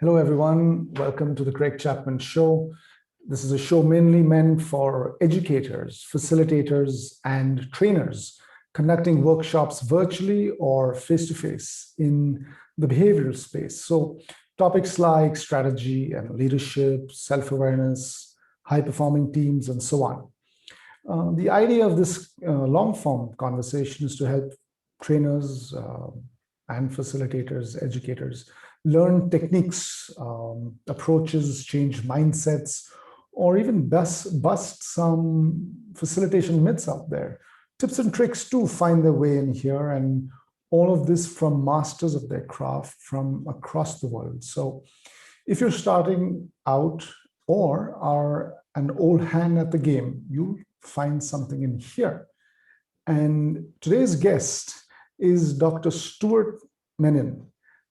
Hello, everyone. Welcome to the Craig Chapman Show. This is a show mainly meant for educators, facilitators, and trainers conducting workshops virtually or face-to-face in the behavioral space. So topics like strategy and leadership, self-awareness, high-performing teams, and so on. The idea of this long-form conversation is to help trainers and facilitators, educators, learn techniques, approaches, change mindsets, or even bust some facilitation myths out there. Tips and tricks too find their way in here, and all of this from masters of their craft from across the world. So if you're starting out or are an old hand at the game, you'll find something in here. And today's guest is Dr. Stuart Menon.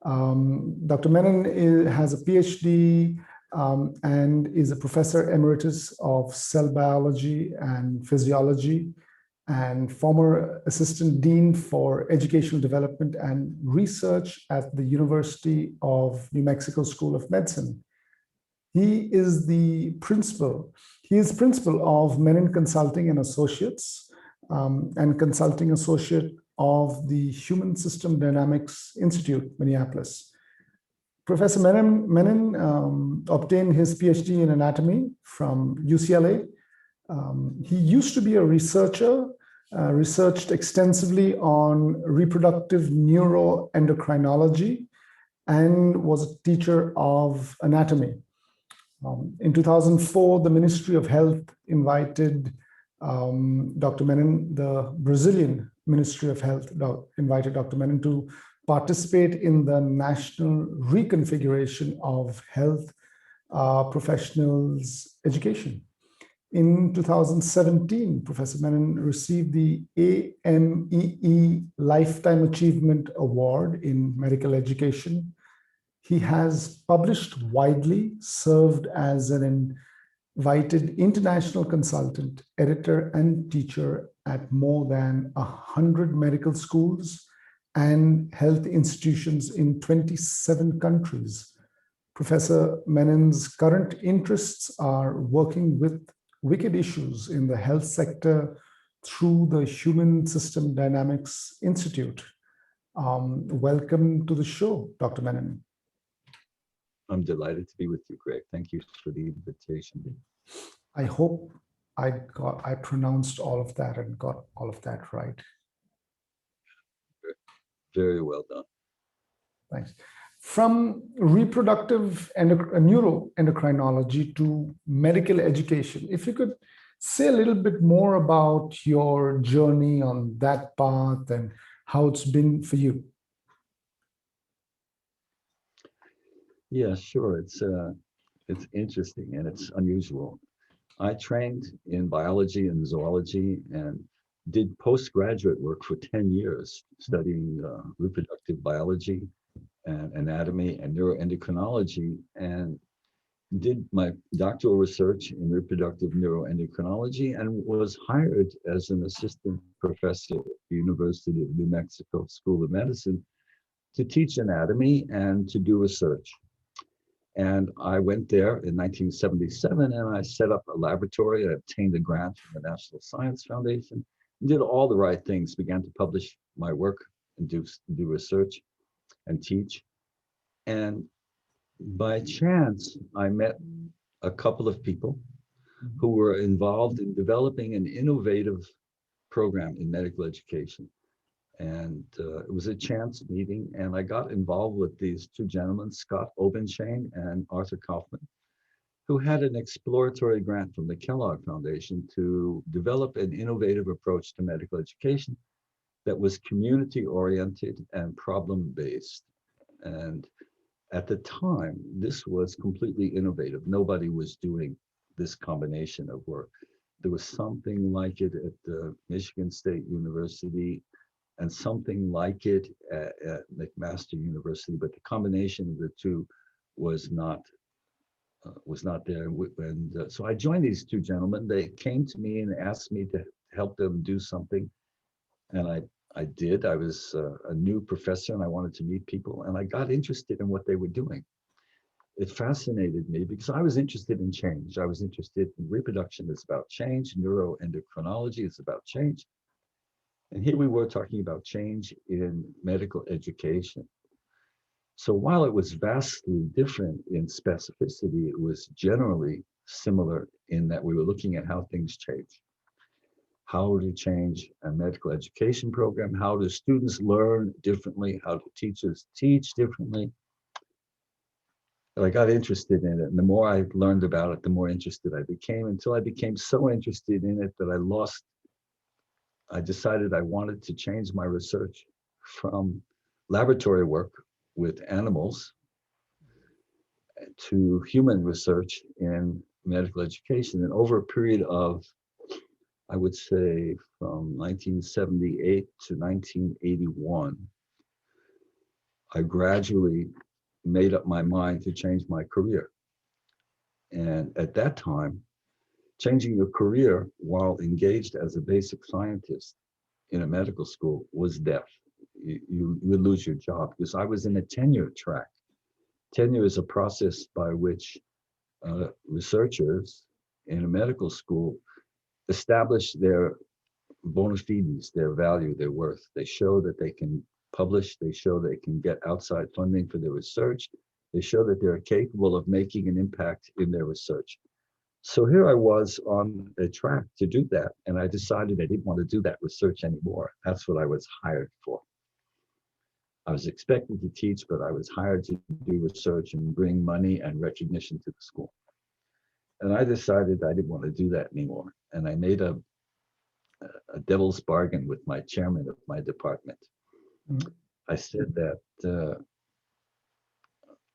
Dr. Menon has a PhD and is a professor emeritus of cell biology and physiology and former assistant dean for educational development and research at the University of New Mexico School of Medicine. He is principal of Menon Consulting and Associates and consulting associate of the Human System Dynamics Institute, Minneapolis. Professor Menon obtained his PhD in anatomy from UCLA. He used to be a researcher, researched extensively on reproductive neuroendocrinology, and was a teacher of anatomy. In 2004, the Ministry of Health invited Dr. Menon, the Brazilian Ministry of Health invited Dr. Menon to participate in the national reconfiguration of health professionals' education. In 2017, Professor Menon received the AMEE Lifetime Achievement Award in medical education. He has published widely, served as an invited international consultant, editor, and teacher at more than 100 medical schools and health institutions in 27 countries. Professor Menon's current interests are working with wicked issues in the health sector through the Human System Dynamics Institute. Welcome to the show, Dr. Menon. I'm delighted to be with you, Greg. Thank you for the invitation. I hope I pronounced all of that and got all of that right. Very well done. Thanks. From reproductive neuroendocrinology to medical education, if you could say a little bit more about your journey on that path and how it's been for you. Yeah, sure. It's interesting and it's unusual. I trained in biology and zoology and did postgraduate work for 10 years studying reproductive biology and anatomy and neuroendocrinology, and did my doctoral research in reproductive neuroendocrinology and was hired as an assistant professor at the University of New Mexico School of Medicine to teach anatomy and to do research. And I went there in 1977 and I set up a laboratory. I obtained a grant from the National Science Foundation, did all the right things, began to publish my work and do research and teach. And by chance, I met a couple of people who were involved in developing an innovative program in medical education. And it was a chance meeting, and I got involved with these two gentlemen, Scott Obenchain and Arthur Kaufman, who had an exploratory grant from the Kellogg Foundation to develop an innovative approach to medical education that was community-oriented and problem-based. And at the time, this was completely innovative. Nobody was doing this combination of work. There was something like it at Michigan State University and something like it at McMaster University, but the combination of the two was not there. And so I joined these two gentlemen. They came to me and asked me to help them do something, and I did. I was a new professor and I wanted to meet people, and I got interested in what they were doing. it fascinated me because I was interested in change. I was interested in reproduction is about change, neuroendocrinology is about change. And here we were talking about change in medical education. So while it was vastly different in specificity, it was generally similar in that we were looking at how things change. How to change a medical education program, how do students learn differently, how do teachers teach differently. And I got interested in it. And the more I learned about it, the more interested I became until I became so interested in it that I decided I wanted to change my research from laboratory work with animals to human research in medical education. And over a period of, I would say, from 1978 to 1981, I gradually made up my mind to change my career. And at that time, changing your career while engaged as a basic scientist in a medical school was death. You would lose your job because I was in a tenure track. Tenure is a process by which researchers in a medical school establish their bona fides, their value, their worth. They show that they can publish, they show they can get outside funding for their research, they show that they're capable of making an impact in their research. So here I was on a track to do that, and I decided I didn't want to do that research anymore. That's what I was hired for. I was expected to teach, but I was hired to do research and bring money and recognition to the school. And I decided I didn't want to do that anymore. And I made a devil's bargain with my chairman of my department. Mhm. I said that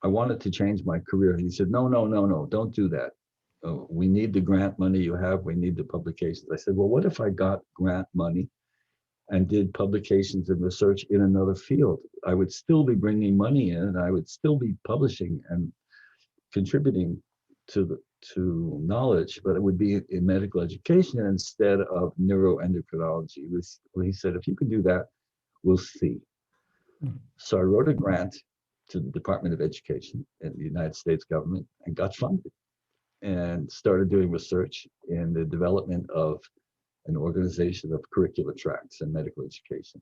I wanted to change my career. He said, no, no, no, no, don't do that. We need the grant money you have. We need the publications. I said, well, what if I got grant money and did publications and research in another field? I would still be bringing money in, and I would still be publishing and contributing to knowledge, but it would be in medical education instead of neuroendocrinology. Well, he said, if you can do that, we'll see. Mhm. So I wrote a grant to the Department of Education in the United States government and got funded and started doing research in the development of an organization of curricular tracks in medical education.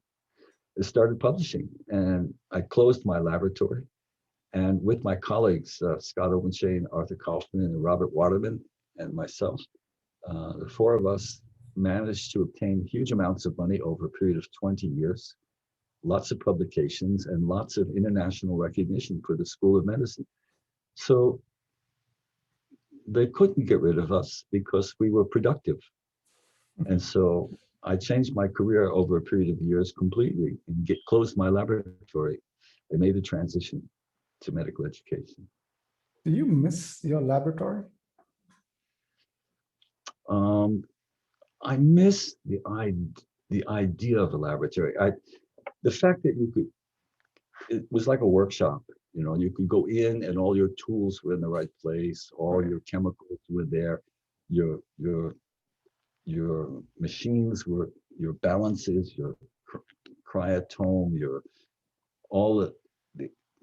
I started publishing, and I closed my laboratory. And with my colleagues, Scott Obenshane, Arthur Kaufman, and Robert Waterman, and myself, the four of us managed to obtain huge amounts of money over a period of 20 years, lots of publications, and lots of international recognition for the School of Medicine. So they couldn't get rid of us because we were productive. And so I changed my career over a period of years completely and closed my laboratory. I made the transition to medical education. Do you miss your laboratory? Um, I miss the idea of a laboratory. The fact that it was like a workshop. You know, you could go in and all your tools were in the right place, all Right. your chemicals were there, your your your machines were your balances, your cryotome, your all the,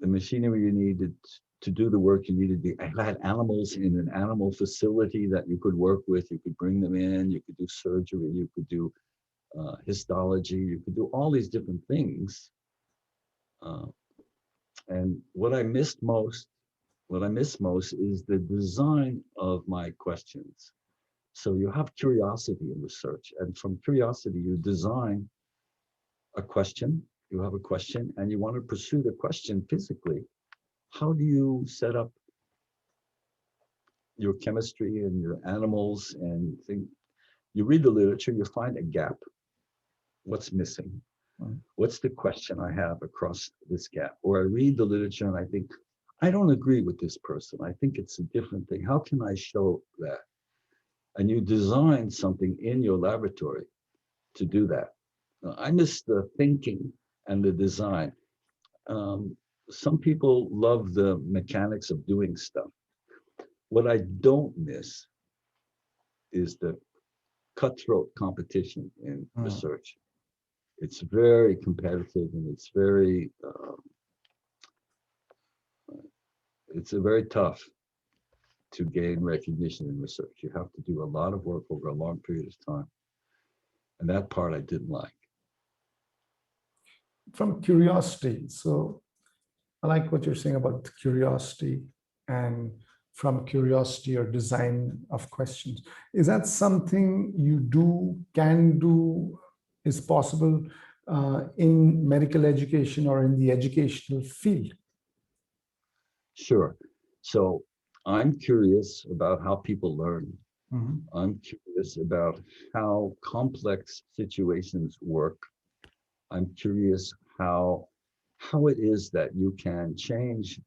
the machinery you needed to do the work you needed. I had animals in an animal facility that you could work with. You could bring them in. You could do surgery. You could do histology. You could do all these different things. Uh, and what I miss most is the design of my questions. So you have curiosity in research, and from curiosity, you design a question. You have a question, and you want to pursue the question physically. How do you set up your chemistry and your animals and think? You read the literature, you find a gap. What's missing? Mhm. What's the question I have across this gap? Or I read the literature and I think, I don't agree with this person. I think it's a different thing. How can I show that? And you design something in your laboratory to do that. I miss the thinking and the design. Um, some people love the mechanics of doing stuff. What I don't miss is the cutthroat competition in Mhm. research. It's very competitive and it's very it's a very tough to gain recognition in research. You have to do a lot of work over a long period of time. And that part I didn't like. From curiosity. So I like what you're saying about curiosity, and from curiosity or design of questions. Is that something you do, can do, is possible in medical education or in the educational field? Sure. So I'm curious about how people learn. Mhm. I'm curious about how complex situations work. I'm curious how it is that you can change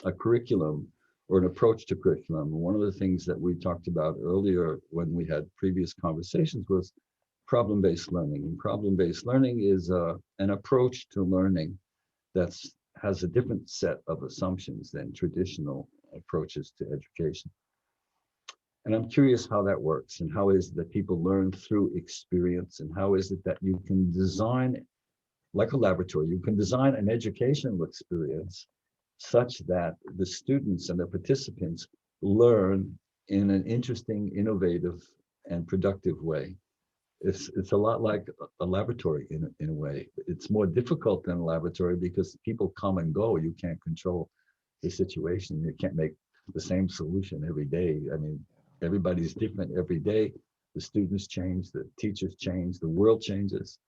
a curriculum or an approach to curriculum. One of the things that we talked about earlier when we had previous conversations was problem-based learning. And problem-based learning is an approach to learning that has a different set of assumptions than traditional approaches to education. And I'm curious how that works, and how is it that people learn through experience, and how is it that you can design, like a laboratory, you can design an educational experience such that the students and the participants learn in an interesting, innovative, and productive way. It's a lot like a laboratory in a way. It's more difficult than a laboratory because people come and go. You can't control the situation. You can't make the same solution every day. I mean, everybody's different every day. The students change, the teachers change, the world changes.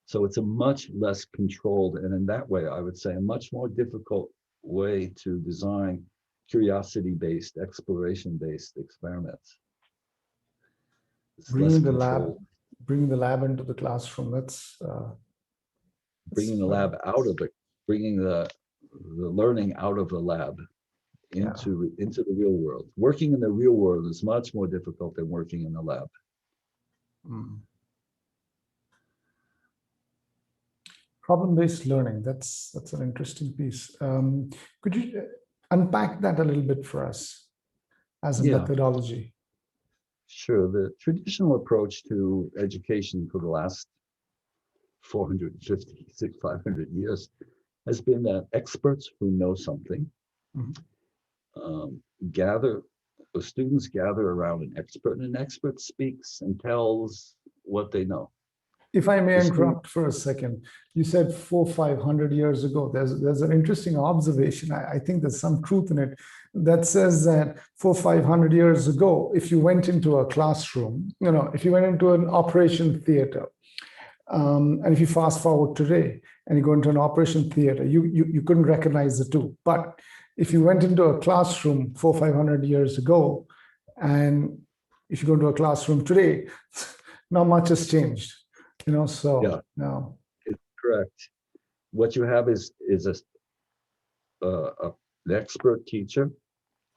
So it's a much less controlled, and in that way, I would say a much more difficult way to design curiosity-based, exploration-based experiments. It's less Bringing the lab, controlled. bringing the lab into the classroom. That's Bringing the lab out of it, bringing the learning out of the lab yeah. into the real world. Working in the real world is much more difficult than working in the lab. Mm. Problem-based learning. That's an interesting piece. Could you unpack that a little bit for us as a Yeah, methodology? sure. The traditional approach to education for the last 450, 500 years has been that experts who know something Mhm. gather, the students gather around an expert speaks and tells what they know. If I may The student, interrupt for a second, you said 500 years ago. There's an interesting observation. I think there's some truth in it that says that 500 years ago, if you went into a classroom, if you went into an operation theater, and if you fast forward today and you go into an operation theater, you couldn't recognize the two. But if you went into a classroom 500 years ago, and if you go into a classroom today, not much has changed. So yeah, no. it's correct. What you have is an expert teacher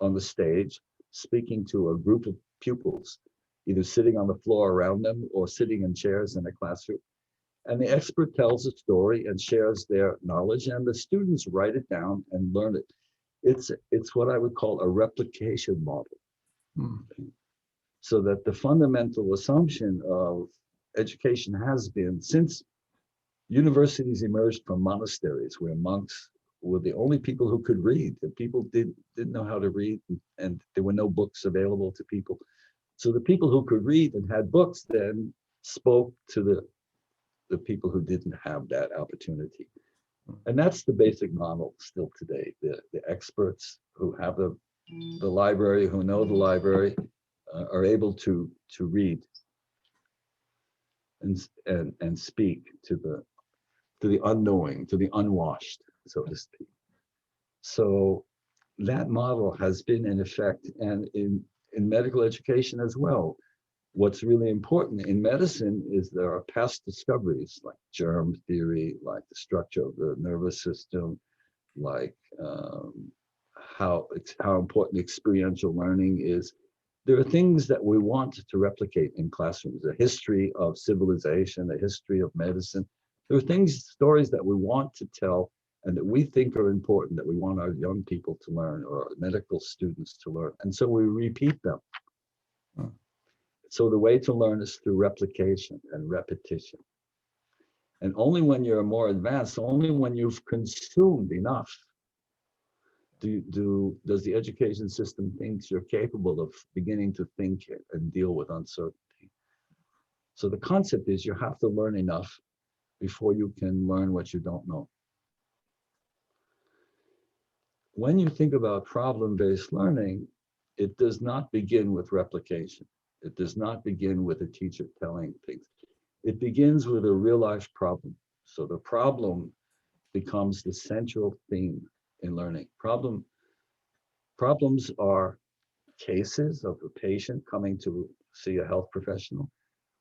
on the stage speaking to a group of pupils, either sitting on the floor around them or sitting in chairs in a classroom. And the expert tells a story and shares their knowledge, and the students write it down and learn it. It's what I would call a replication model. Hmm. So that the fundamental assumption of education has been, since universities emerged from monasteries where monks were the only people who could read. The people didn't know how to read, and there were no books available to people. So the people who could read and had books then spoke to the people who didn't have that opportunity. And that's the basic model still today. The experts who have the library, who know the library, are able to read and speak to the unknowing, to the unwashed, so to speak. So that model has been in effect, and in medical education as well. What's really important in medicine is there are past discoveries like germ theory, like the structure of the nervous system, like how important experiential learning is. There are things that we want to replicate in classrooms, a history of civilization, a history of medicine. There are things, stories that we want to tell and that we think are important, that we want our young people to learn or our medical students to learn. And so we repeat them. So the way to learn is through replication and repetition. And only when you're more advanced, only when you've consumed enough Does the education system think you're capable of beginning to think and deal with uncertainty? So the concept is you have to learn enough before you can learn what you don't know. When you think about problem-based learning, it does not begin with replication. It does not begin with a teacher telling things. It begins with a real-life problem. So the problem becomes the central theme in learning. Problems are cases of a patient coming to see a health professional,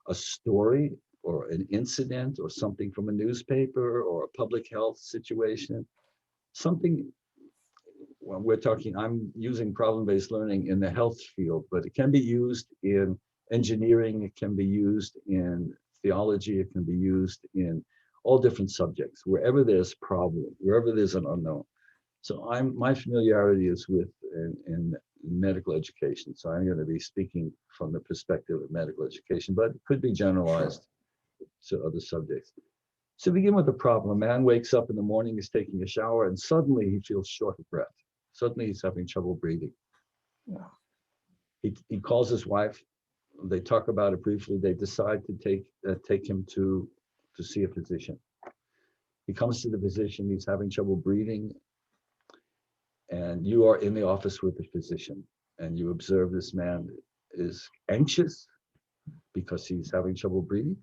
a story or an incident or something from a newspaper or a public health situation, something. When we're talking, I'm using problem-based learning in the health field, but it can be used in engineering, it can be used in theology, it can be used in all different subjects, wherever there's problem, wherever there's an unknown. So my familiarity is with in medical education. So I'm going to be speaking from the perspective of medical education, but it could be generalized to other subjects. So begin with a problem. A man wakes up in the morning, he's taking a shower, and suddenly he feels short of breath. Suddenly he's having trouble breathing. Yeah. He calls his wife. They talk about it briefly. They decide to take him to see a physician. He comes to the physician. He's having trouble breathing, and you are in the office with the physician, and you observe this man is anxious because he's having trouble breathing,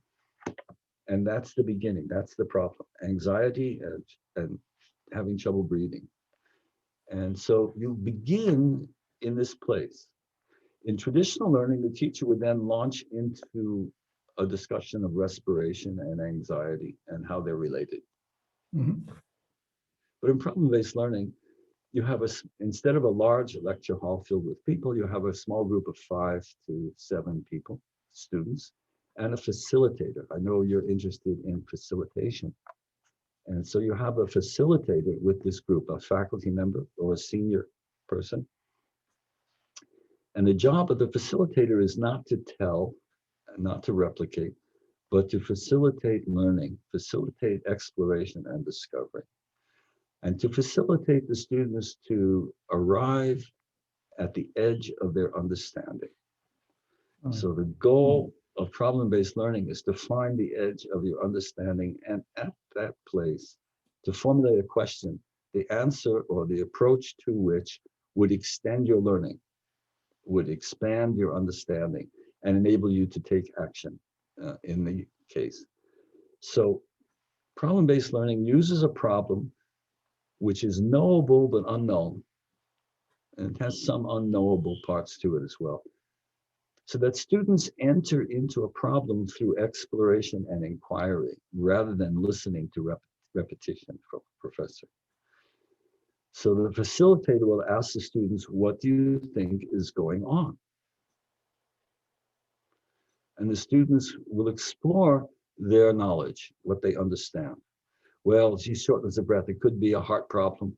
and that's the beginning. That's the problem: anxiety and having trouble breathing. And so you begin in this place. In traditional learning, the teacher would then launch into a discussion of respiration and anxiety and how they're related. Mhm. But in problem-based learning, you have instead of a large lecture hall filled with people, you have a small group of 5 to 7 people, students, and a facilitator. I know you're interested in facilitation. And so you have a facilitator with this group, a faculty member or a senior person. And the job of the facilitator is not to tell, not to replicate, but to facilitate learning, facilitate exploration and discovery, and to facilitate the students to arrive at the edge of their understanding. So the goal of problem-based learning is to find the edge of your understanding, and at that place, to formulate a question, the answer or the approach to which would extend your learning, would expand your understanding, and enable you to take action in the case. So problem-based learning uses a problem which is knowable but unknown, and it has some unknowable parts to it as well, so that students enter into a problem through exploration and inquiry rather than listening to repetition from a professor. So the facilitator will ask the students, what do you think is going on? And the students will explore their knowledge, what they understand. Well, she shortens of breath. It could be a heart problem.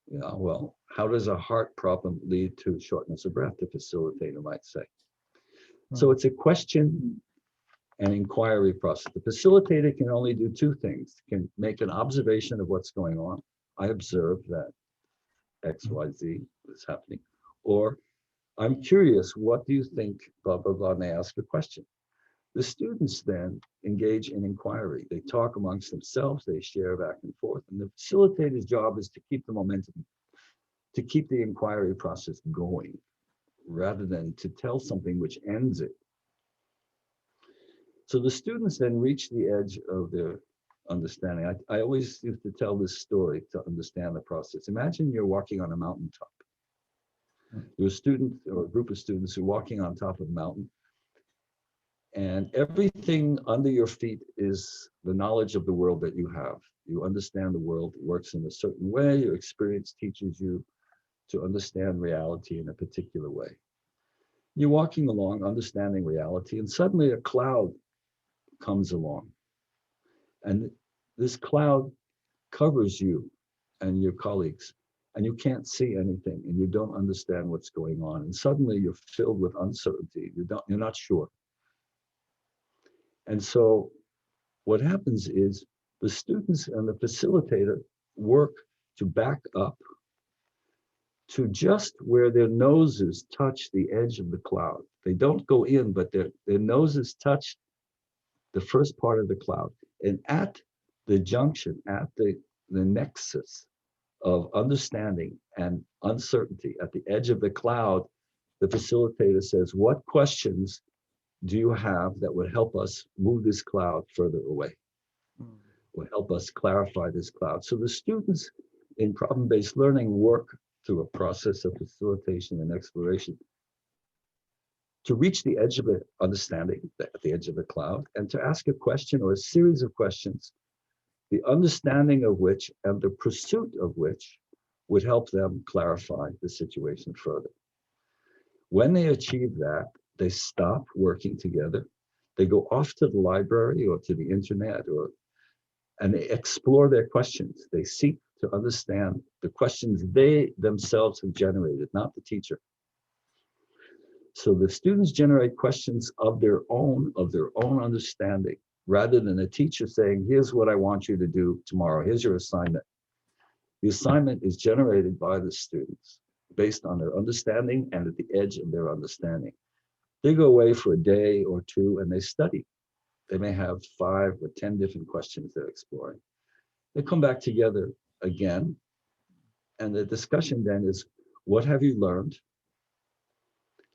Yeah, well, how does a heart problem lead to shortness of breath, the facilitator might say. So it's a question and inquiry process. The facilitator can only do 2 things, can make an observation of what's going on. I observe that X, Y, Z is happening. Or I'm curious, what do you think, blah, blah, blah, and they ask a question. The students then engage in inquiry. They talk amongst themselves, they share back and forth, and the facilitator's job is to keep the momentum, to keep the inquiry process going, rather than to tell something which ends it. So the students then reach the edge of their understanding. I always used to tell this story to understand the process. Imagine you're walking on a mountaintop. You're a student or a group of students who are walking on top of a mountain, and everything under your feet is the knowledge of the world that you have. You understand the world, it works in a certain way. Your experience teaches you to understand reality in a particular way. You're walking along, understanding reality, and suddenly a cloud comes along. And this cloud covers you and your colleagues, and you can't see anything, and you don't understand what's going on. And suddenly you're filled with uncertainty. You're not sure. And so what happens is the students and the facilitator work to back up to just where their noses touch the edge of the cloud. They don't go in, but their noses touch the first part of the cloud. And at the junction, at the nexus of understanding and uncertainty at the edge of the cloud, the facilitator says, what questions do you have that would help us move this cloud further away, will help us clarify this cloud? So the students in problem-based learning work through a process of facilitation and exploration to reach the edge of the understanding at the edge of the cloud, and to ask a question or a series of questions, the understanding of which and the pursuit of which would help them clarify the situation further. When they achieve that, they stop working together. They go off to the library or to the internet, and they explore their questions. They seek to understand the questions they themselves have generated, not the teacher. So the students generate questions of their own understanding, rather than a teacher saying, here's what I want you to do tomorrow. Here's your assignment. The assignment is generated by the students based on their understanding and at the edge of their understanding. They go away for a day or two and they study. They may have 5 or 10 different questions they're exploring. They come back together again, and the discussion then is, what have you learned?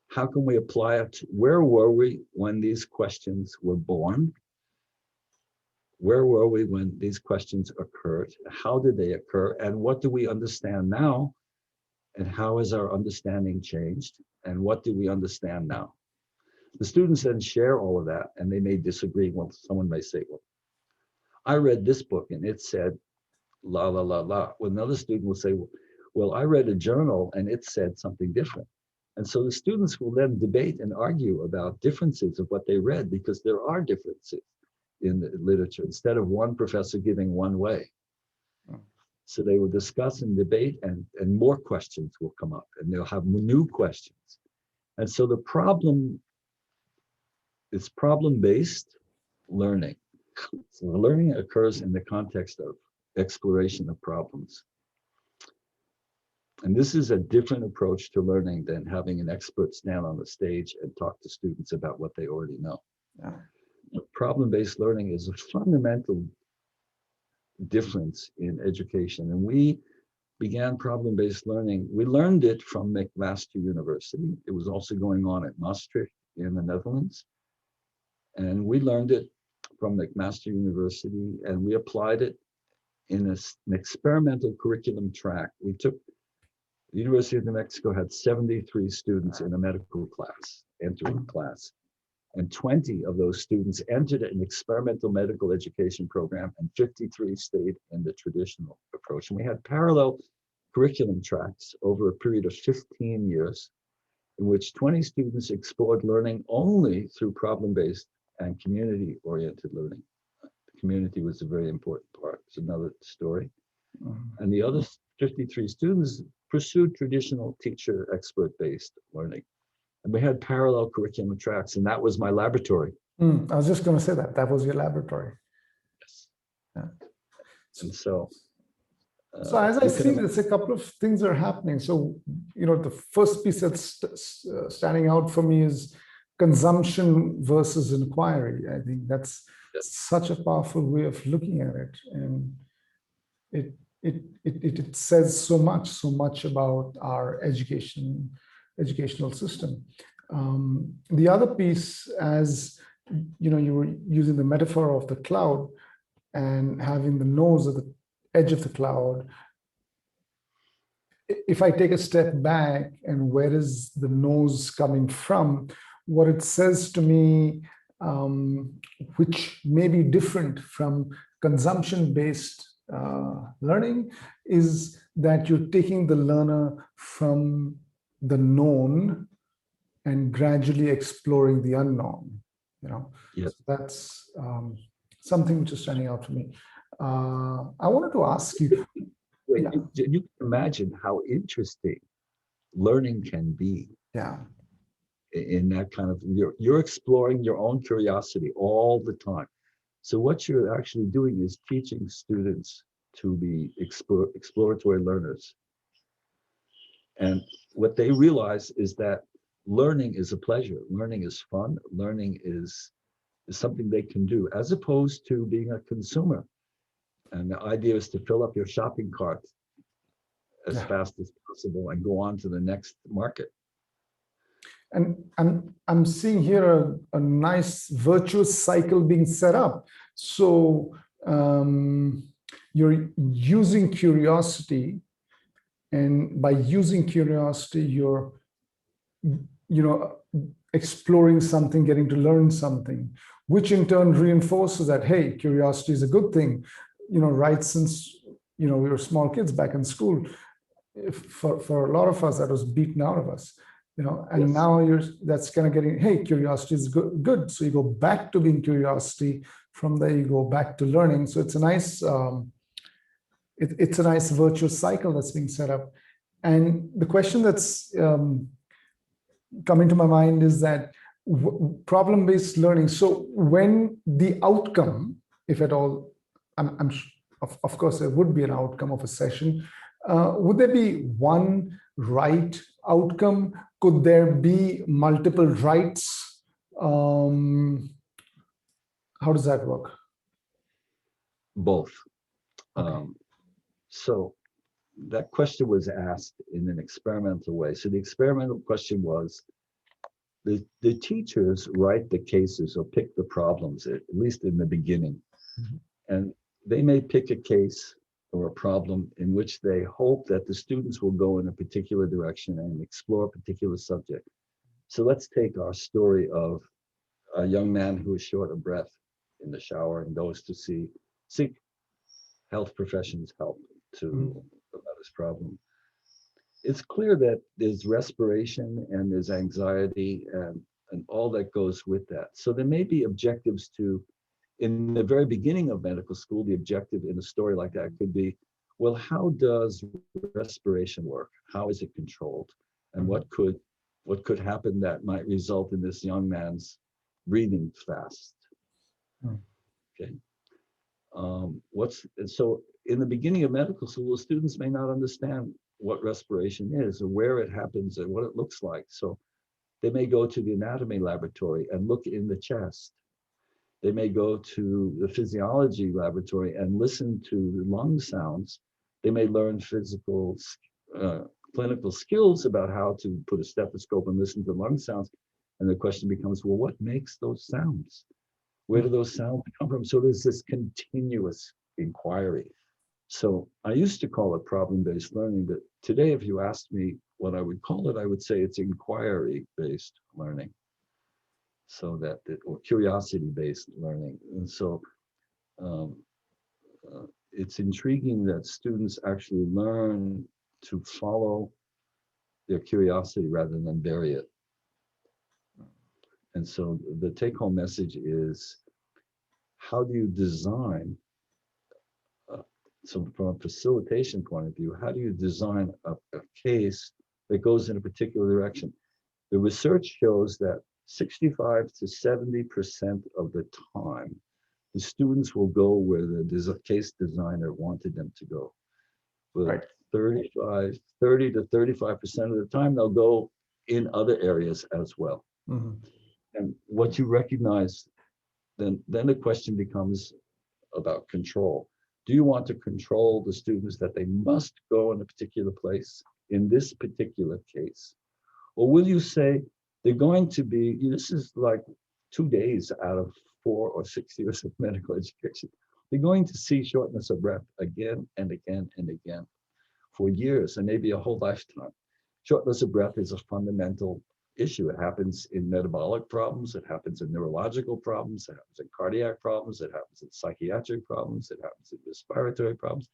How can we apply it? Where were we when these questions were born? Where were we when these questions occurred? How did they occur? And what do we understand now? And how has our understanding changed? And what do we understand now? The students then share all of that, and they may disagree. Well, someone may say, well, I read this book and it said, la, la, la, la. Well, another student will say, well, I read a journal and it said something different. And so the students will then debate and argue about differences of what they read, because there are differences in the literature, instead of one professor giving one way. So they will discuss and debate, and more questions will come up, and they'll have new questions. And so the problem is problem-based learning. So the learning occurs in the context of exploration of problems. And this is a different approach to learning than having an expert stand on the stage and talk to students about what they already know. Yeah. Problem-based learning is a fundamental difference in education. And we began problem-based learning. We learned it from McMaster University. It was also going on at Maastricht in the Netherlands. And we learned it from McMaster University, and we applied it in an experimental curriculum track. We took, the University of New Mexico had 73 students in a medical class, entering class. And 20 of those students entered an experimental medical education program, and 53 stayed in the traditional approach. And we had parallel curriculum tracks over a period of 15 years, in which 20 students explored learning only through problem-based and community-oriented learning. The community was a very important part. It's another story. And the other 53 students pursued traditional teacher expert-based learning. And we had parallel curriculum tracks, and that was my laboratory. I was just going to say that was your laboratory. Yes. Yeah. And so as I see this, a couple of things are happening. So, the first piece that's standing out for me is consumption versus inquiry. I think that's such a powerful way of looking at it. And it says so much about our educational system. The other piece, as you were using the metaphor of the cloud and having the nose at the edge of the cloud. If I take a step back, and where is the nose coming from, what it says to me, which may be different from consumption-based learning, is that you're taking the learner from the known and gradually exploring the unknown. Yes. So that's something which is standing out for me. I wanted to ask you. Wait, you can imagine how interesting learning can be. Yeah. In that kind of, you're exploring your own curiosity all the time. So what you're actually doing is teaching students to be exploratory learners. And what they realize is that learning is a pleasure, learning is fun, learning is something they can do, as opposed to being a consumer. And the idea is to fill up your shopping cart as Yeah. fast as possible and go on to the next market. And I'm seeing here a nice virtuous cycle being set up. So you're using curiosity, and by using curiosity, you're, you know, exploring something, getting to learn something, which in turn reinforces that, hey, curiosity is a good thing. You know, right since, you know, we were small kids back in school, for a lot of us, that was beaten out of us, you know, and Yes. now that's kind of getting, hey, curiosity is good. So you go back to being curiosity. From there, you go back to learning. So it's a nice, it's a nice virtuous cycle that's being set up. And the question that's coming to my mind is that problem-based learning. So when the outcome, if at all, of course, there would be an outcome of a session. Would there be one right outcome? Could there be multiple rights? How does that work? Both. Okay. So that question was asked in an experimental way. So the experimental question was, the teachers write the cases or pick the problems, at least in the beginning. Mhm. And they may pick a case or a problem in which they hope that the students will go in a particular direction and explore a particular subject. So let's take our story of a young man who is short of breath in the shower and goes to seek health professions help Mhm. about his problem. It's clear that there's respiration and there's anxiety and all that goes with that. So there may be objectives to, in the very beginning of medical school, the objective in a story like that could be, well, how does respiration work? How is it controlled? And what could happen that might result in this young man's breathing fast? Mhm. Okay. So in the beginning of medical school, the students may not understand what respiration is or where it happens and what it looks like. So they may go to the anatomy laboratory and look in the chest. They may go to the physiology laboratory and listen to the lung sounds. They may learn clinical skills about how to put a stethoscope and listen to lung sounds. And the question becomes, well, what makes those sounds? Where do those sounds come from? So there's this continuous inquiry. So I used to call it problem-based learning, but today, if you asked me what I would call it, I would say it's inquiry-based learning. So that, or curiosity-based learning. And so um, it's intriguing that students actually learn to follow their curiosity rather than bury it. And so the take-home message is, how do you design, so from a facilitation point of view, how do you design a case that goes in a particular direction? The research shows that 65 to 70% of the time, the students will go where the case designer wanted them to go. But Right. 30 to 35% of the time, they'll go in other areas as well. Mhm. And what you recognize, then the question becomes about control. Do you want to control the students that they must go in a particular place in this particular case? Or will you say they're going to be, this is like 2 days out of 4 or 6 years of medical education. They're going to see shortness of breath again and again and again for years and maybe a whole lifetime. Shortness of breath is a fundamental issue. It happens in metabolic problems, it happens in neurological problems, it happens in cardiac problems, it happens in psychiatric problems, it happens in respiratory problems.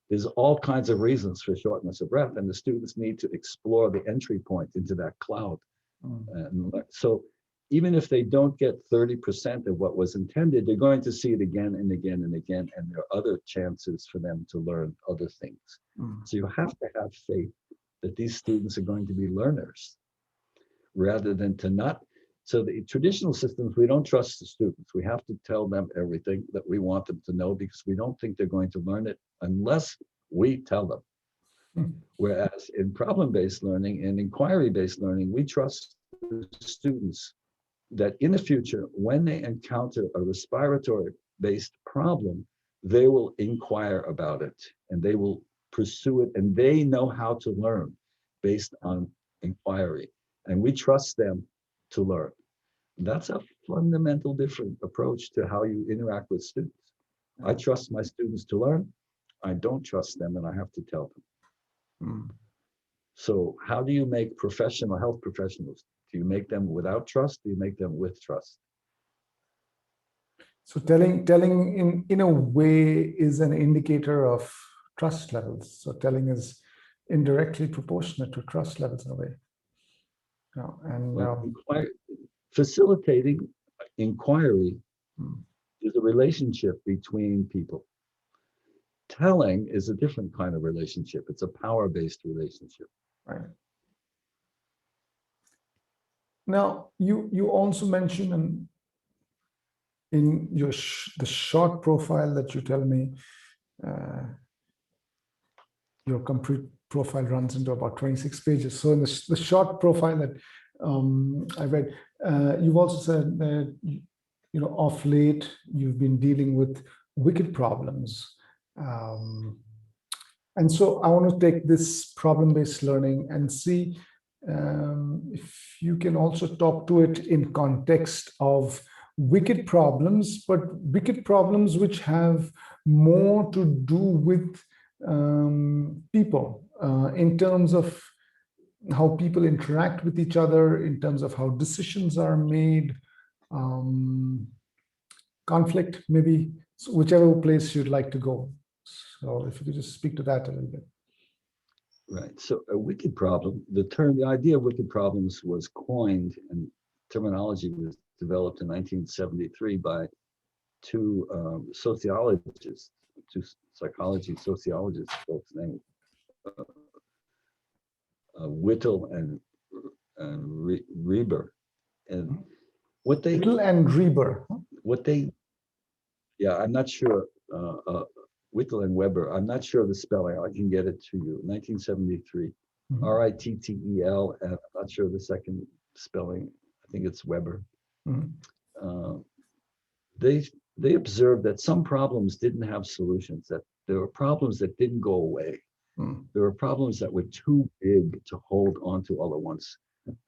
There's all kinds of reasons for shortness of breath, and the students need to explore the entry point into that cloud. And so even if they don't get 30% of what was intended, they're going to see it again and again and again, and there are other chances for them to learn other things. So you have to have faith that these students are going to be learners rather than to not. So the traditional systems, we don't trust the students. We have to tell them everything that we want them to know because we don't think they're going to learn it unless we tell them. Hmm. Whereas in problem-based learning and inquiry-based learning, we trust the students that in the future, when they encounter a respiratory-based problem, they will inquire about it and they will pursue it, and they know how to learn based on inquiry. And we trust them to learn. That's a fundamental different approach to how you interact with students. I trust my students to learn. I don't trust them, and I have to tell them. Hmm. So how do you make professional health professionals? Do you make them without trust? Do you make them with trust? So telling in a way is an indicator of trust levels. So telling is indirectly proportionate to trust levels in a way. Yeah, and Well, facilitating inquiry hmm, is a relationship between people. Telling is a different kind of relationship. It's a power-based relationship. right. Now you also mentioned in your the short profile that you tell me, uh, your complete profile runs into about 26 pages. So in the short profile that I read, you've also said that of late you've been dealing with wicked problems. Um, and so I want to take this problem-based learning and see if you can also talk to it in context of wicked problems, but wicked problems which have more to do with people in terms of how people interact with each other, in terms of how decisions are made, um, conflict, maybe, so whichever place you'd like to go. So if you could just speak to that a little bit. Right. So a wicked problem, the idea of wicked problems was coined and terminology was developed in 1973 by two sociologists, two psychology sociologists, folks named Whittle and Reber. And what they, Little and Reber. what they, yeah, I'm not sure, Whittle and Weber, I'm not sure of the spelling. I can get it to you. 1973, Mhm. Rittel, and I'm not sure of the second spelling. I think it's Weber. Mhm. Uh, they they observed that some problems didn't have solutions, that there were problems that didn't go away. Mhm. There were problems that were too big to hold on to all at once.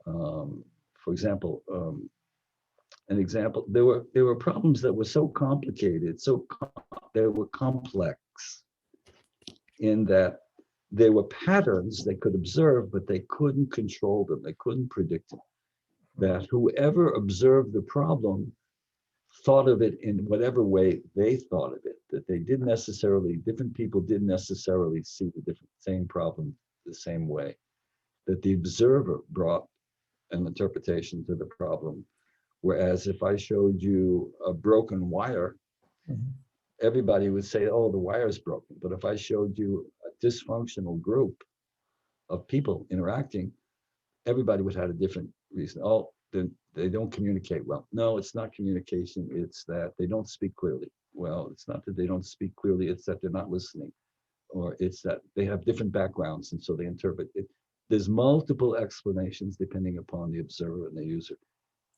For example, an example, there were problems that were so complicated, they were complex in that there were patterns they could observe, but they couldn't control them. They couldn't predict them. That whoever observed the problem thought of it in whatever way they thought of it, that they didn't necessarily, different people didn't necessarily see the same problem the same way, that the observer brought an interpretation to the problem. Whereas if I showed you a broken wire, Mhm. everybody would say, oh, the wire is broken. But if I showed you a dysfunctional group of people interacting, everybody would have a different reason. Oh, they don't communicate well. No, it's not communication. It's that they don't speak clearly. Well, it's not that they don't speak clearly. It's that they're not listening, or it's that they have different backgrounds, and so they interpret it. There's multiple explanations depending upon the observer and the user,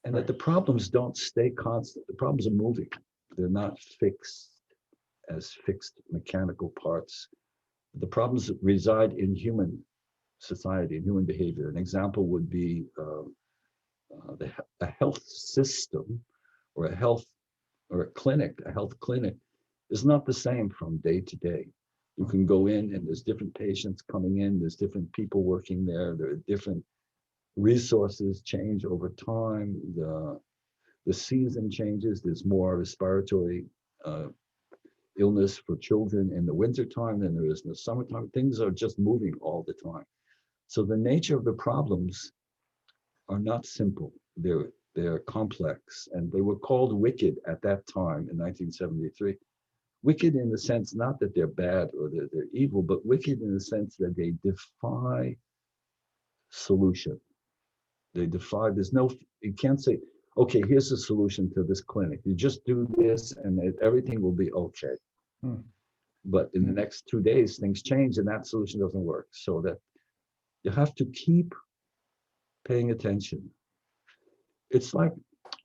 and that the problems don't stay constant. The problems are moving. They're not fixed as fixed mechanical parts. The problems reside in human society and human behavior. An example would be a health system or a health clinic is not the same from day to day. You can go in and there's different patients coming in, there's different people working there are different resources change over time. The season changes, there's more respiratory uh, illness for children in the wintertime than there is in the summertime. Things are just moving all the time. So the nature of the problems are not simple. They're complex, and they were called wicked at that time in 1973. Wicked in the sense not that they're bad or they're evil, but wicked in the sense that they defy solution. They defy. There's no. You can't say, okay, here's the solution to this clinic. You just do this, and everything will be okay. Hmm. but in the next 2 days, things change and that solution doesn't work. So that you have to keep paying attention. It's like,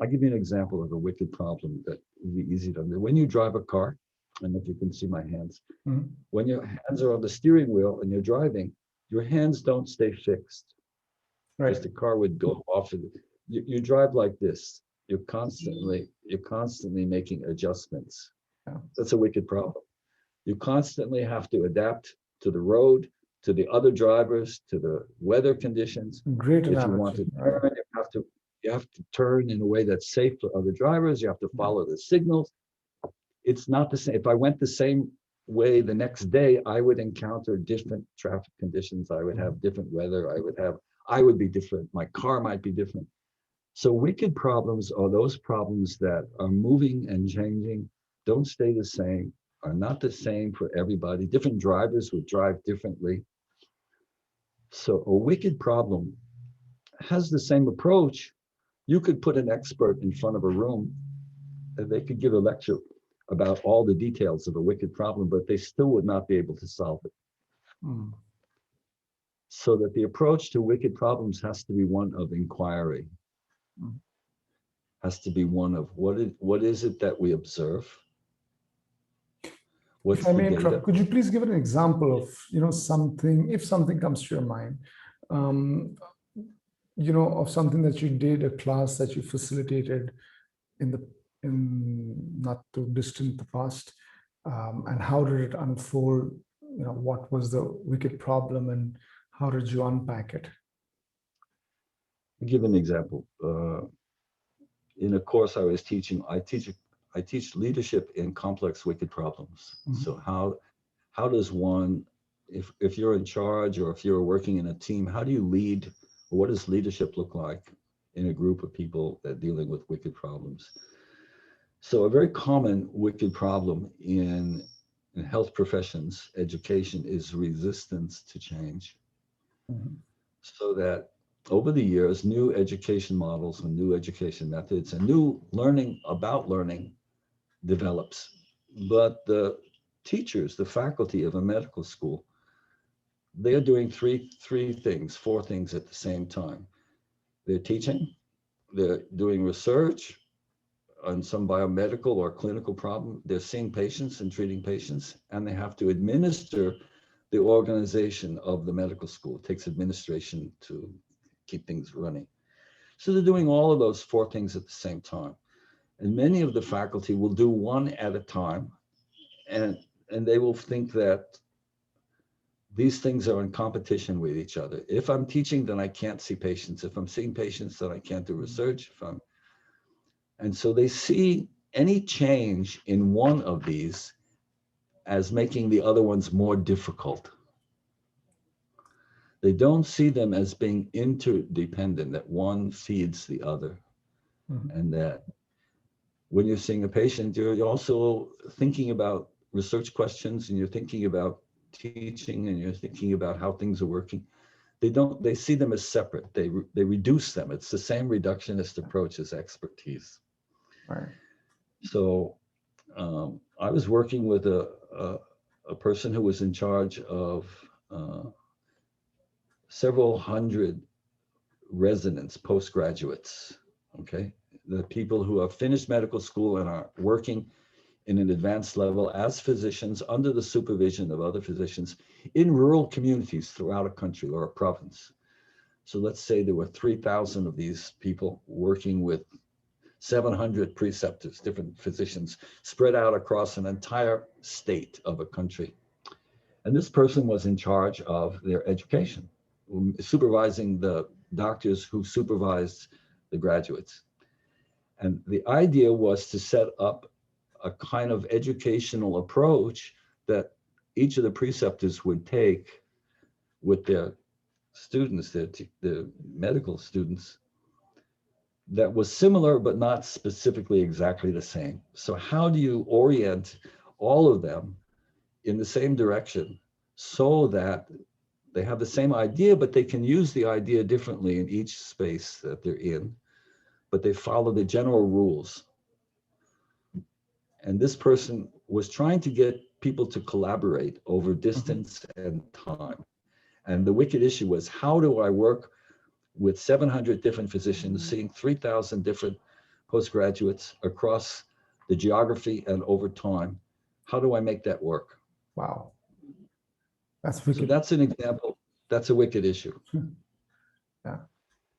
I'll give you an example of a wicked problem that would be easy to understand. When you drive a car, and if you can see my hands, Mhm. when your hands are on the steering wheel and you're driving, your hands don't stay fixed. Right. Because the car would go off. You drive like this. You're constantly making adjustments. Yeah. That's a wicked problem. You constantly have to adapt to the road, to the other drivers, to the weather conditions. Great If you want analogy. to Right. turn, you have to turn in a way that's safe for other drivers. You have to follow the signals. It's not the same. If I went the same way the next day, I would encounter different traffic conditions. I would have different weather. I would be different. My car might be different. So wicked problems are those problems that are moving and changing, don't stay the same, are not the same for everybody. Different drivers would drive differently. So a wicked problem has the same approach. You could put an expert in front of a room and they could give a lecture about all the details of a wicked problem, but they still would not be able to solve it. Mm. So that the approach to wicked problems has to be one of inquiry, Mm. has to be one of what is it that we observe? If What's I the may data? interrupt, could you please give an example of, something, if something comes to your mind, um, of something that you did, a class that you facilitated in the in not too distant the past, and how did it unfold? What was the wicked problem, and how did you unpack it? I'll give an example. In a course I was teaching, I teach leadership in complex wicked problems. Mhm. So how does one, if you're in charge or if you're working in a team, how do you lead? What does leadership look like in a group of people that are dealing with wicked problems? So a very common wicked problem in health professions, education, is resistance to change. Mhm. So that over the years, new education models and new education methods and new learning about learning develops. But the teachers, the faculty of a medical school, they are doing four things at the same time. They're teaching, they're doing research on some biomedical or clinical problem, they're seeing patients and treating patients, and they have to administer the organization of the medical school. It takes administration to keep things running. So they're doing all of those four things at the same time. And many of the faculty will do one at a time, and they will think that these things are in competition with each other. If I'm teaching, then I can't see patients. If I'm seeing patients, then I can't do research. And so they see any change in one of these as making the other ones more difficult. They don't see them as being interdependent, that one feeds the other. Mhm. And that when you're seeing a patient, you're also thinking about research questions and you're thinking about teaching and you're thinking about how things are working. They see them as separate. They reduce them. It's the same reductionist approach as expertise. Right. So I was working with a person who was in charge of uh, several hundred residents, postgraduates, okay? The people who have finished medical school and are working in an advanced level as physicians under the supervision of other physicians in rural communities throughout a country or a province. So let's say there were 3,000 of these people working with 700 preceptors, different physicians, spread out across an entire state of a country. And this person was in charge of their education, supervising the doctors who supervised the graduates. And the idea was to set up a kind of educational approach that each of the preceptors would take with their students, the medical students, that was similar but not specifically exactly the same. So how do you orient all of them in the same direction so that they have the same idea, but they can use the idea differently in each space that they're in, but they follow the general rules. And this person was trying to get people to collaborate over distance and time. And the wicked issue was, how do I work with 700 different physicians, seeing 3,000 different postgraduates across the geography and over time? How do I make that work? Wow. That's So wicked. that's an example. That's a wicked issue. Yeah.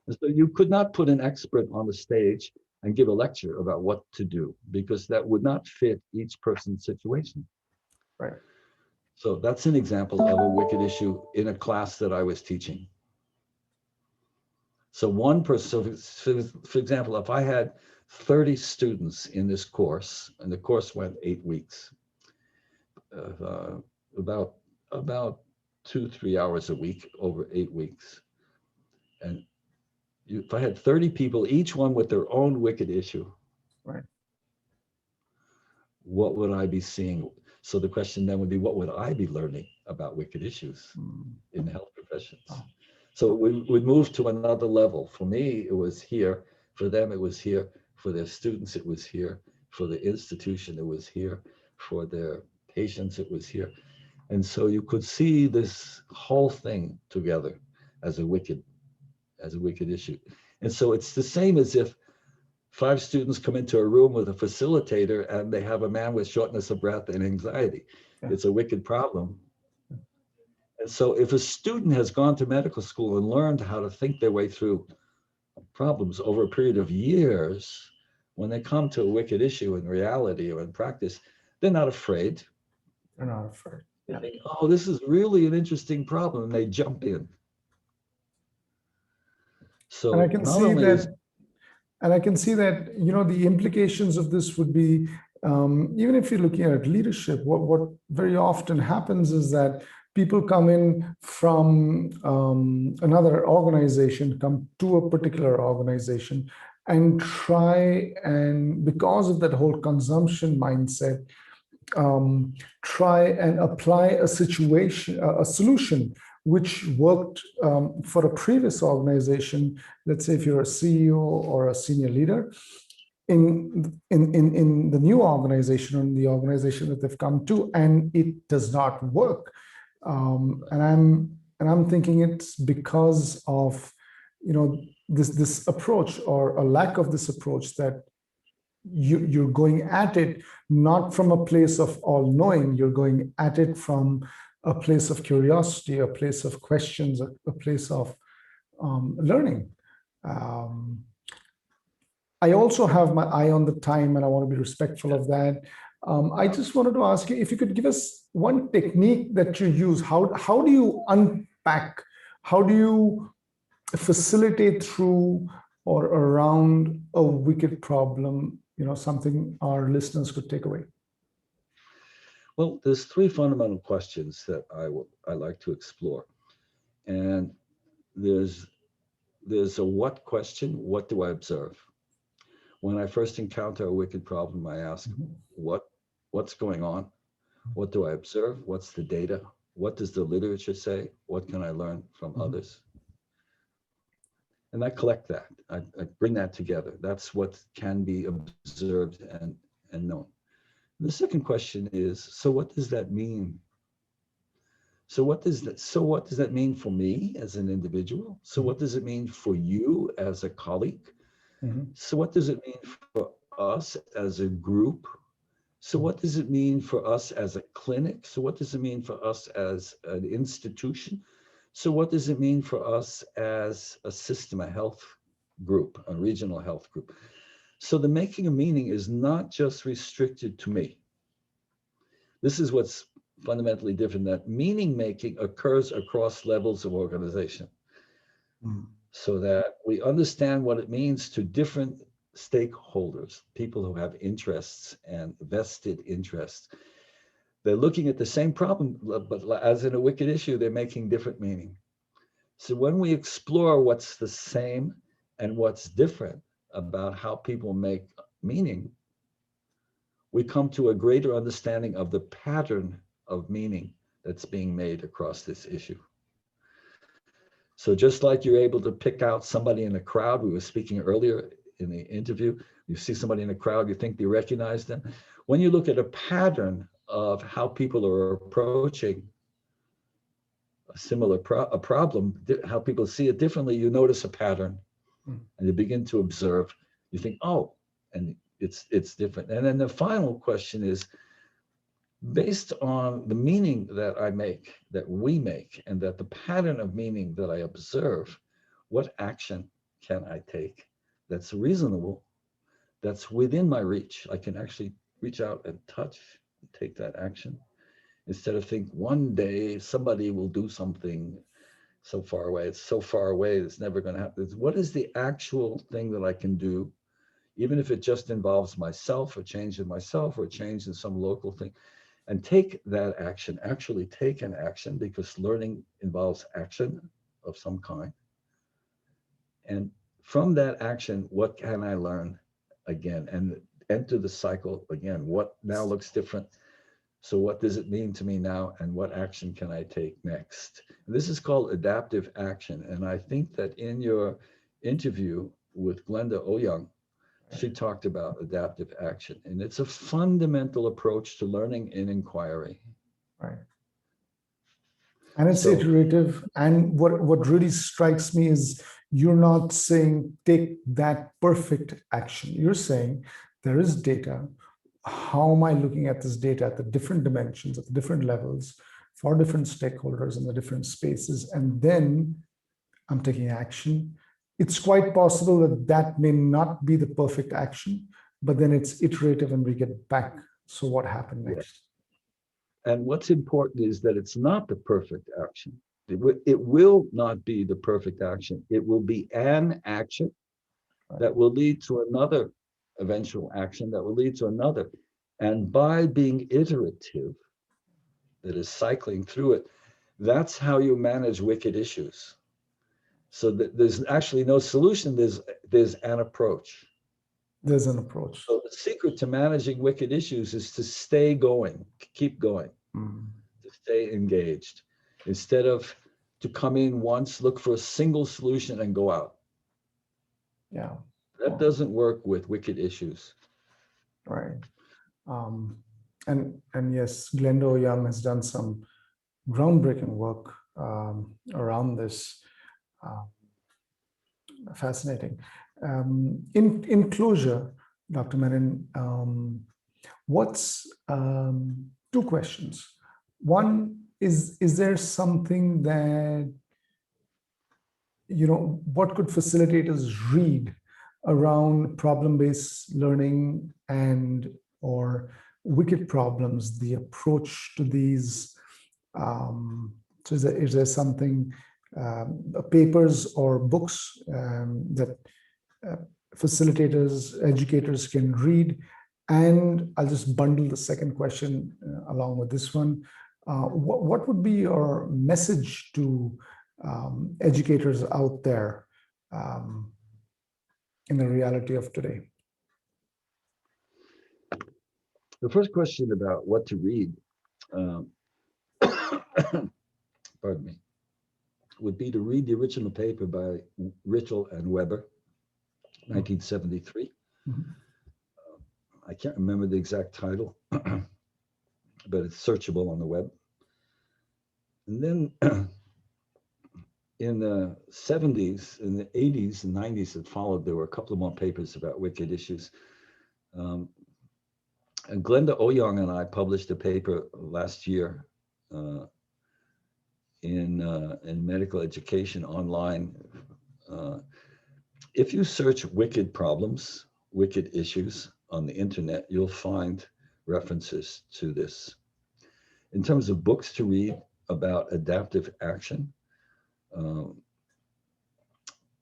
So you could not put an expert on the stage and give a lecture about what to do, because that would not fit each person's situation. Right. So that's an example of a wicked issue in a class that I was teaching. So one person, so for example, if I had 30 students in this course, and the course went 8 weeks, about 2-3 hours a week over 8 weeks. And if I had 30 people, each one with their own wicked issue, Right. what would I be seeing? So the question then would be, what would I be learning about wicked issues in the health professions? Oh. So we would move to another level. For me, it was here. For them, it was here. For their students, it was here. For the institution, it was here. For their patients, it was here. And so you could see this whole thing together as a wicked issue. And so it's the same as if 5 students come into a room with a facilitator and they have a man with shortness of breath and anxiety. Yeah. It's a wicked problem. And so if a student has gone to medical school and learned how to think their way through problems over a period of years, when they come to a wicked issue in reality or in practice, they're not afraid. They're not afraid. They think, oh, this is really an interesting problem, and they jump in. So And I can not see only is that, and I can see that, you know, the implications of this would be, even if you're looking at leadership, what very often happens is that people come in from another organization, come to a particular organization, and try, and because of that whole consumption mindset, try and apply a solution which worked for a previous organization. Let's say if you're a CEO or a senior leader in the new organization, or in the organization that they've come to, and it does not work. And I'm thinking it's because of, you know, this approach, or a lack of this approach, that you're going at it not from a place of all knowing. You're going at it from a place of curiosity, a place of questions, a place of learning. I also have my eye on the time, and I want to be respectful of that. I just wanted to ask you if you could give us one technique that you use. How do you unpack? How do you facilitate through or around a wicked problem? You know, something our listeners could take away. Well, there's 3 fundamental questions that I like to explore, and there's a what question. What do I observe? When I first encounter a wicked problem, I ask, what's going on? What do I observe? What's the data? What does the literature say? What can I learn from others? And I collect that. I bring that together. That's what can be observed and known. The second question is, so what does that mean? So what does that mean for me as an individual? So what does it mean for you as a colleague? So what does it mean for us as a group? So what does it mean for us as a clinic? So what does it mean for us as an institution? So what does it mean for us as a system, a health group, a regional health group? So the making of meaning is not just restricted to me. This is what's fundamentally different, that meaning making occurs across levels of organization. So that we understand what it means to different stakeholders, people who have interests and vested interests. They're looking at the same problem, but as in a wicked issue, they're making different meaning. So when we explore what's the same and what's different about how people make meaning, we come to a greater understanding of the pattern of meaning that's being made across this issue. So just like you're able to pick out somebody in a crowd, we were speaking earlier in the interview, you see somebody in a crowd, you think you recognize them. When you look at a pattern of how people are approaching a similar problem, how people see it differently, you notice a pattern Mm. and you begin to observe. You think, oh, and it's different. And then the final question is, based on the meaning that I make, that we make, and that the pattern of meaning that I observe, what action can I take that's reasonable, that's within my reach? I can actually reach out and touch and take that action instead of think one day somebody will do something so far away. It's so far away, it's never going to happen. What is the actual thing that I can do, even if it just involves myself, a change in myself, or a change in some local thing? And take that action, actually take an action, because learning involves action of some kind. And from that action, what can I learn again? And enter the cycle again. What now looks different? So what does it mean to me now? And what action can I take next? And this is called adaptive action. And I think that in your interview with Glenda Oyoung, she talked about adaptive action. And it's a fundamental approach to learning and inquiry. Right. And it's So iterative. And what really strikes me is you're not saying take that perfect action. You're saying there is data. How am I looking at this data at the different dimensions, at the different levels, for different stakeholders in the different spaces? And then I'm taking action. It's quite possible that that may not be the perfect action, but then it's iterative and we get back. So what happened yeah. next? And what's important is that it's not the perfect action. It will not be the perfect action. It will be an action that will lead to another eventual action that will lead to another. And by being iterative, that is cycling through it, that's how you manage wicked issues. So that there's actually no solution, there's an approach. There's an approach. So the secret to managing wicked issues is to stay going, keep going, Mm. to stay engaged, instead of to come in once, look for a single solution and go out. Yeah. That doesn't work with wicked issues. Right. Um, and yes, Glenda Young has done some groundbreaking work around this. Uh, Fascinating. In closure, Dr. Menon, what's two questions? One is there something that, what could facilitators read around problem-based learning and or wicked problems, the approach to these? So is there something, papers or books that uh, facilitators, educators can read? And I'll just bundle the second question along with this one. What would be your message to educators out there um, in the reality of today? The first question about what to read, um, pardon me, would be to read the original paper by Ritchell and Weber, 1973. Mhm. I can't remember the exact title, but it's searchable on the web. And then in the 70s, in the 80s and 90s that followed, there were a couple of more papers about wicked issues. And Glenda Oyoung and I published a paper last year uh, in medical education online. Uh, if you search wicked problems, wicked issues on the internet, you'll find references to this. In terms of books to read about adaptive action, um,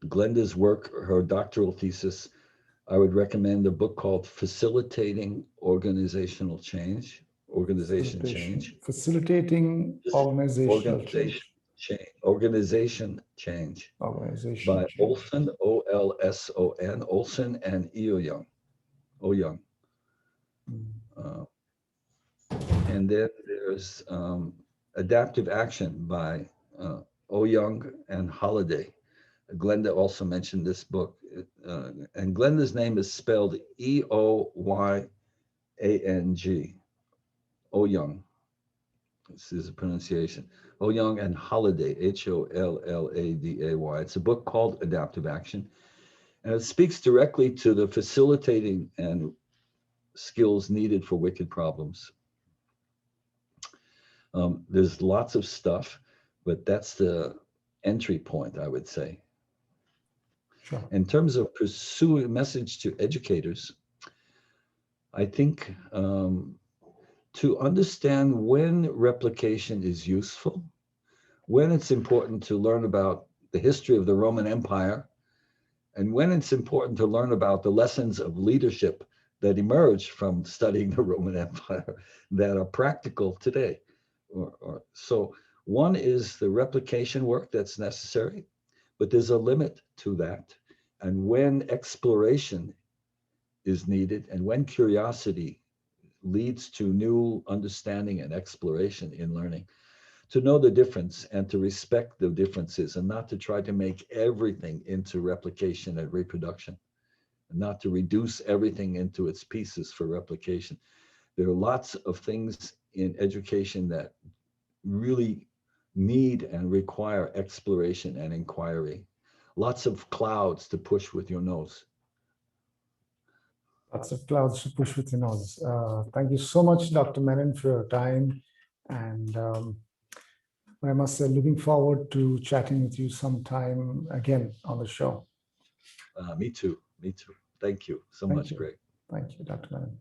Glenda's work, her doctoral thesis, I would recommend a book called Facilitating Organizational Change, Organization Change. Facilitating This organizational change. Organization Change Organization by change. Olson, Olson, Olson and Oyoung. Mm. Uh, and then there's Adaptive Action by Oyoung and Holiday. Glenda also mentioned this book, and Glenda's name is spelled Eoyang, Young. This is a pronunciation. Young and Holiday, Holladay. It's a book called Adaptive Action. And it speaks directly to the facilitating and skills needed for wicked problems. There's lots of stuff, but that's the entry point, I would say. Sure. In terms of pursuing a message to educators, I think to understand when replication is useful, when it's important to learn about the history of the Roman Empire, and when it's important to learn about the lessons of leadership that emerge from studying the Roman Empire that are practical today. So one is the replication work that's necessary, but there's a limit to that. And when exploration is needed and when curiosity leads to new understanding and exploration in learning, to know the difference and to respect the differences and not to try to make everything into replication and reproduction, and not to reduce everything into its pieces for replication. There are lots of things in education that really need and require exploration and inquiry. Lots of clouds to push with your nose. Lots of clouds to push with your nose. Thank you so much, Dr. Menon, for your time. And I must say, looking forward to chatting with you sometime again on the show. Me too. Me too. Thank you so Thank much, you. Greg. Thank you, Dr. Menon.